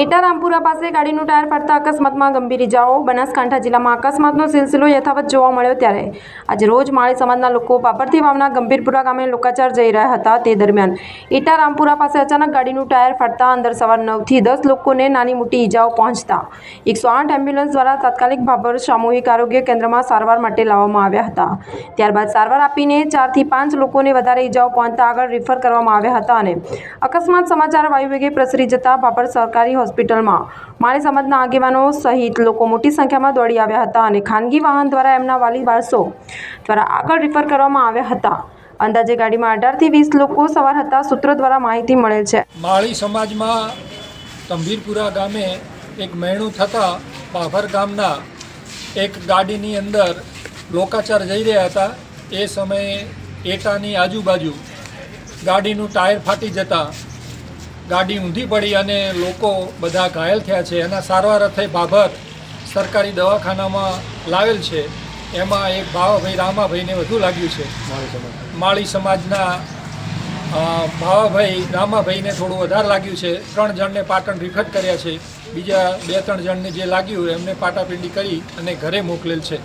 એટા રામપુરા પાસે ગાડીનું ટાયર ફાટતા અકસ્માતમાં ગંભીર ઇજાઓ। બનાસકાંઠા જિલ્લામાં અકસ્માતનો સિલસિલો યથાવત જોવા મળ્યો ત્યારે આજે રોજ માળી સમાજના લોકો બાબરથી વાવના ગંભીરપુરા ગામે લોકાચાર જઈ રહ્યા હતા। તે દરમિયાન એટા રામપુરા પાસે અચાનક ગાડીનું ટાયર ફાટતા અંદર સવાર 9 થી 10 લોકોને નાની મોટી ઇજાઓ પહોંચતા 108 એમ્બ્યુલન્સ દ્વારા તાત્કાલિક ભાભર સામૂહિક આરોગ્ય કેન્દ્રમાં સારવાર માટે લાવવામાં આવ્યા હતા। ત્યારબાદ સારવાર આપીને 4 થી 5 લોકોને વધારે ઇજાઓ પહોંચતા આગળ રિફર કરવામાં આવ્યા હતા અને અકસ્માત સમાચાર વાયુવેગે પ્રસરી જતા ભાભર સરકારી હોસ્પિટલમાં માળી સમાજના આગેવાનો સહિત લોકો મોટી સંખ્યામાં દોડી આવ્યા હતા અને ખાનગી વાહન દ્વારા એમના વાલી વારસો દ્વારા આગળ રિફર કરવામાં આવ્યા હતા। અંદાજે ગાડીમાં 18 થી 20 લોકો સવાર હતા, સૂત્રો દ્વારા માહિતી મળેલ છે। માળી સમાજમાં ગંભીરપુરા ગામે એક મહેણું થતાં ભાભર ગામના એક ગાડીની અંદર લોકાચાર જઈ રહ્યા હતા। એ સમયે એટાની આજુબાજુ ગાડીનું ટાયર ફાટી જતાં ગાડી ઊંધી પડી અને લોકો બધા ઘાયલ થયા છે। એના સારવાર અર્થે ભાભર સરકારી દવાખાનામાં લાવેલ છે। એમાં એક ભાવાભાઈ રામાભાઈને વધુ લાગ્યું છે। માળી સમાજના ભાવાભાઈ રામાભાઈને થોડું વધારે લાગ્યું છે। 3 જણને પાટણ રિફર કર્યા છે। બીજા 2-3 જણને જે લાગ્યું એમને પાટાપિંડી કરી અને ઘરે મોકલેલ છે।